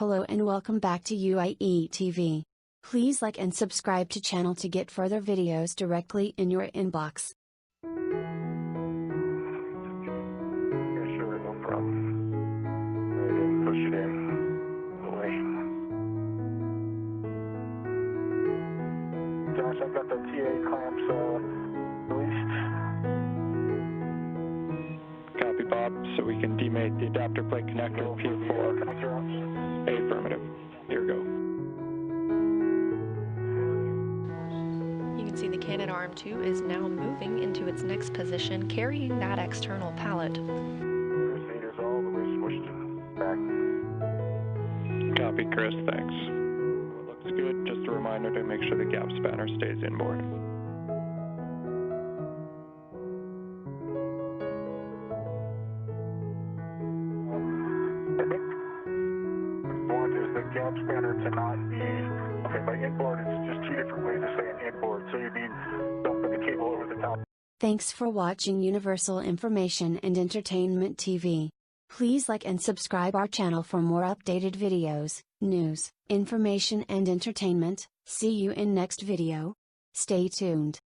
Hello and welcome back to UIE TV. Please like and subscribe to channel to get further videos directly in your inbox. Yeah, sure, no problem. Right in, push it in. Away. Josh, I've got the TA clamps released. Copy, Bob. So we can demate the adapter plate connector P4. Affirmative. Here we go. You can see the cannon arm 2 is now moving into its next position, carrying that external pallet. Crusaders all the way swished back. Copy, Chris. Thanks. Well, it looks good. Just a reminder to make sure the gap spanner stays inboard. I think want is the gap spanner to not be, okay, by inboard it's just two different ways of saying inboard. So you mean don't put the cable over the top. Thanks for watching Universal Information and Entertainment TV. Please like and subscribe our channel for more updated videos, news, information and entertainment. See you in next video. Stay tuned.